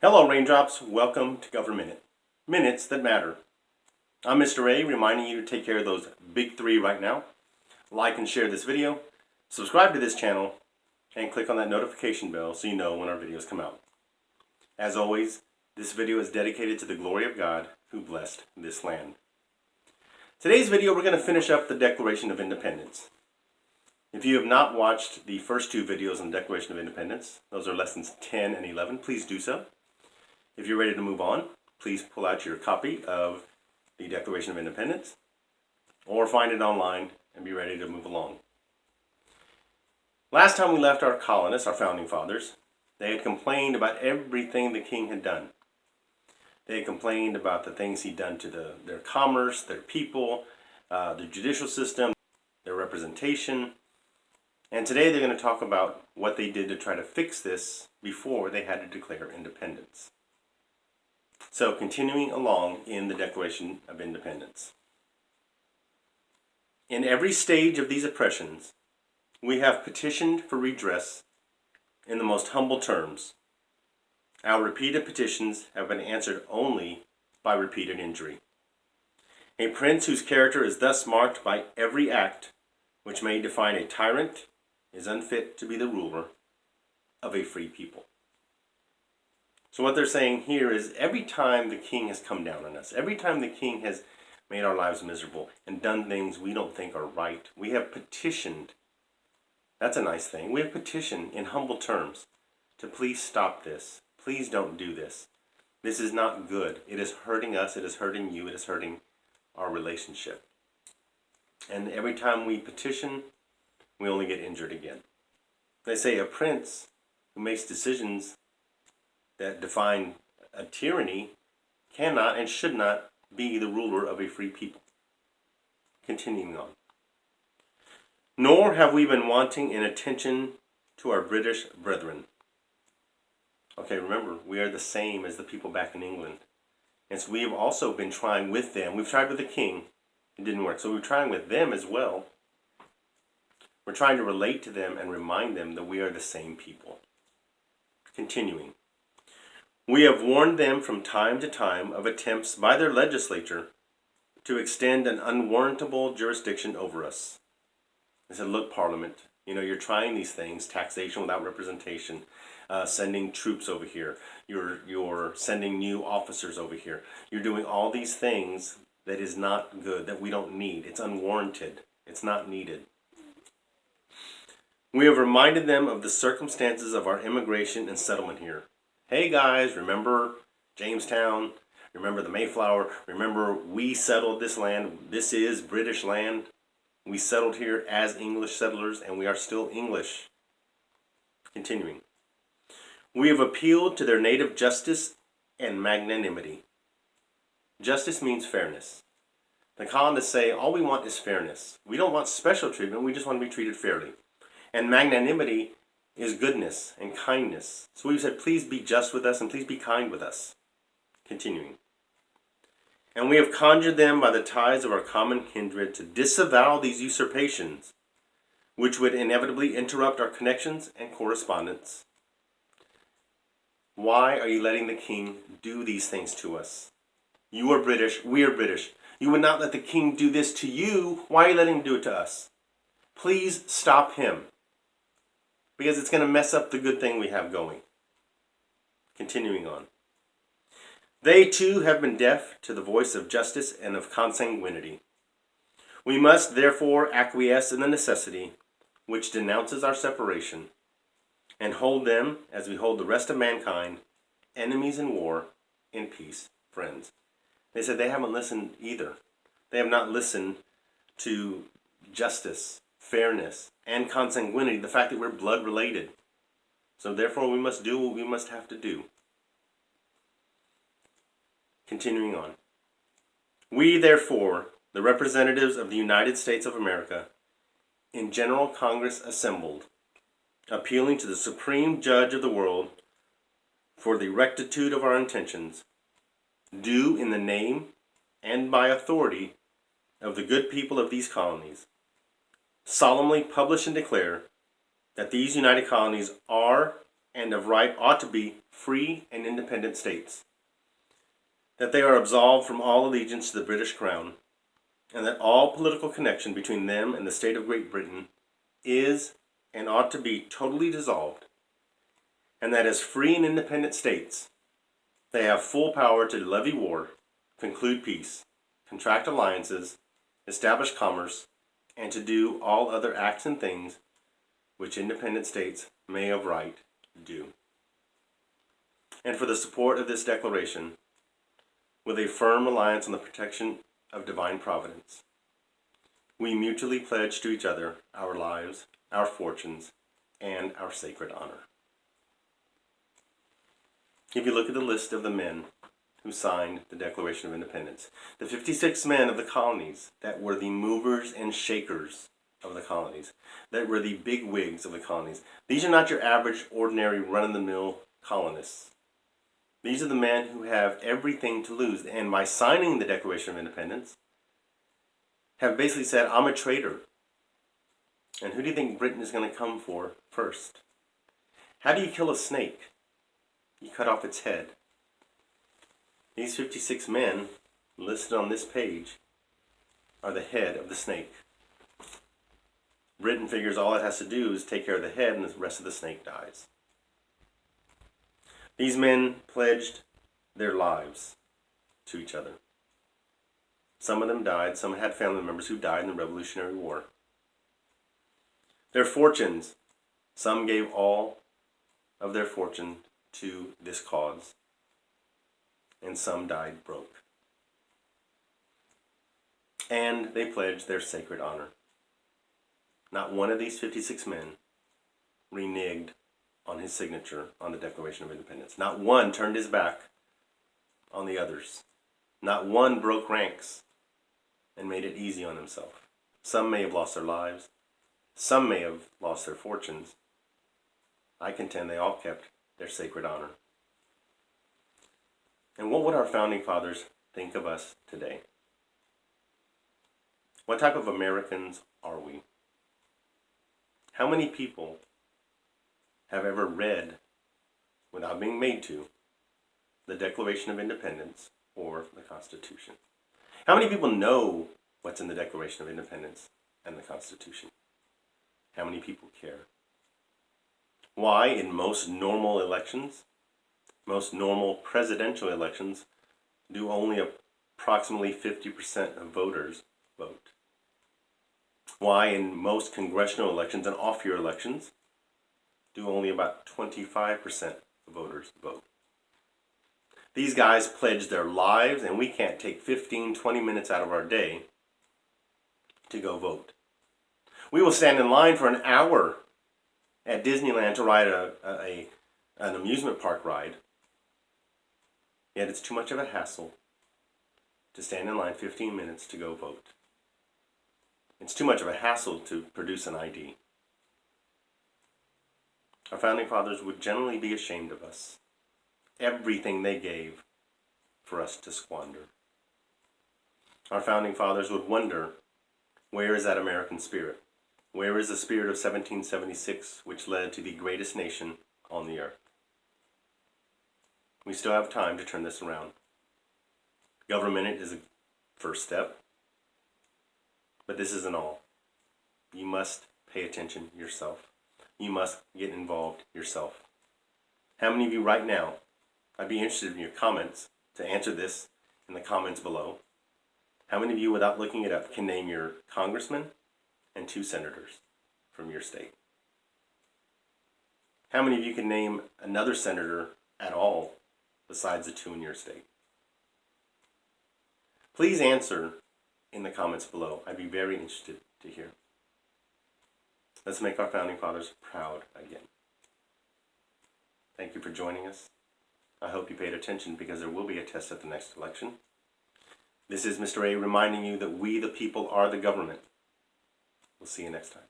Hello Raindrops, welcome to Government Minutes that Matter. I'm Mr. A, reminding you to take care of those big three right now. Like and share this video, subscribe to this channel, and click on that notification bell so you know when our videos come out. As always, this video is dedicated to the glory of God who blessed this land. Today's video we're going to finish up the Declaration of Independence. If you have not watched the first two videos on the Declaration of Independence, those are lessons 10 and 11, please do so. If you're ready to move on, please pull out your copy of the Declaration of Independence or find it online and be ready to move along. Last time we left our colonists, our founding fathers, they had complained about everything the king had done. They had complained about the things he'd done to their commerce, their people, the judicial system, their representation. And today they're going to talk about what they did to try to fix this before they had to declare independence. So, continuing along in the Declaration of Independence. In every stage of these oppressions, we have petitioned for redress in the most humble terms. Our repeated petitions have been answered only by repeated injury. A prince whose character is thus marked by every act which may define a tyrant is unfit to be the ruler of a free people. So what they're saying here is every time the king has come down on us, every time the king has made our lives miserable and done things we don't think are right, we have petitioned. That's a nice thing. We have petitioned in humble terms to please stop this. Please don't do this. This is not good. It is hurting us. It is hurting you. It is hurting our relationship. And every time we petition, we only get injured again. They say a prince who makes decisions that define a tyranny cannot and should not be the ruler of a free people. Continuing on. Nor have we been wanting in attention to our British brethren. Okay, remember, we are the same as the people back in England. And so we have also been trying with them. We've tried with the king. It didn't work. So we're trying with them as well. We're trying to relate to them and remind them that we are the same people. Continuing. We have warned them from time to time of attempts by their legislature to extend an unwarrantable jurisdiction over us. They said, look, Parliament, you're trying these things, taxation without representation, sending troops over here, you're sending new officers over here. You're doing all these things that is not good, that we don't need. It's unwarranted. It's not needed. We have reminded them of the circumstances of our immigration and settlement here. Hey guys, remember Jamestown? Remember the Mayflower? Remember we settled this land? This is British land. We settled here as English settlers, and we are still English. Continuing. We have appealed to their native justice and magnanimity. Justice means fairness. The colonists say all we want is fairness. We don't want special treatment, we just want to be treated fairly. And magnanimity is goodness and kindness. So we've said, please be just with us and please be kind with us. Continuing. And we have conjured them by the ties of our common kindred to disavow these usurpations, which would inevitably interrupt our connections and correspondence. Why are you letting the king do these things to us? You are British, we are British. You would not let the king do this to you. Why are you letting him do it to us? Please stop him. Because it's going to mess up the good thing we have going. Continuing on. They too have been deaf to the voice of justice and of consanguinity. We must therefore acquiesce in the necessity which denounces our separation and hold them, as we hold the rest of mankind, enemies in war, in peace, friends. They said they haven't listened either. They have not listened to justice, fairness, and consanguinity, the fact that we're blood related. So therefore we must do what we must have to do. Continuing on. We therefore, the representatives of the United States of America, in General Congress assembled, appealing to the Supreme Judge of the world for the rectitude of our intentions, do in the name and by authority of the good people of these colonies, solemnly publish and declare that these United Colonies are and of right ought to be free and independent states, that they are absolved from all allegiance to the British Crown, and that all political connection between them and the state of Great Britain is and ought to be totally dissolved, and that as free and independent states, they have full power to levy war, conclude peace, contract alliances, establish commerce, and to do all other acts and things which independent states may of right do. And for the support of this declaration, with a firm reliance on the protection of divine providence, we mutually pledge to each other our lives, our fortunes, and our sacred honor. If you look at the list of the men who signed the Declaration of Independence, the 56 men of the colonies that were the movers and shakers of the colonies, that were the big wigs of the colonies, these are not your average, ordinary, run-of-the-mill colonists. These are the men who have everything to lose, and by signing the Declaration of Independence, have basically said, I'm a traitor. And who do you think Britain is going to come for first? How do you kill a snake? You cut off its head. These 56 men listed on this page are the head of the snake. Britain figures all it has to do is take care of the head and the rest of the snake dies. These men pledged their lives to each other. Some of them died. Some had family members who died in the Revolutionary War. Their fortunes, some gave all of their fortune to this cause, and some died broke. And they pledged their sacred honor. Not one of these 56 men reneged on his signature on the Declaration of Independence. Not one turned his back on the others. Not one broke ranks and made it easy on himself. Some may have lost their lives. Some may have lost their fortunes. I contend they all kept their sacred honor. And what would our founding fathers think of us today? What type of Americans are we? How many people have ever read, without being made to, the Declaration of Independence or the Constitution? How many people know what's in the Declaration of Independence and the Constitution? How many people care? Why, in most normal elections, most normal presidential elections, do only approximately 50% of voters vote? Why, in most congressional elections and off-year elections, do only about 25% of voters vote? These guys pledge their lives, and we can't take 15, 20 minutes out of our day to go vote. We will stand in line for an hour at Disneyland to ride an amusement park ride. Yet it's too much of a hassle to stand in line 15 minutes to go vote. It's too much of a hassle to produce an ID. Our founding fathers would generally be ashamed of us. Everything they gave for us to squander. Our founding fathers would wonder, where is that American spirit? Where is the spirit of 1776, which led to the greatest nation on the earth? We still have time to turn this around. Government is a first step, but this isn't all. You must pay attention yourself. You must get involved yourself. How many of you right now, I'd be interested in your comments to answer this in the comments below. How many of you, without looking it up, can name your congressman and 2 senators from your state? How many of you can name another senator at all besides the 2 in your state? Please answer in the comments below. I'd be very interested to hear. Let's make our founding fathers proud again. Thank you for joining us. I hope you paid attention, because there will be a test at the next election. This is Mr. A reminding you that we, the people, are the government. We'll see you next time.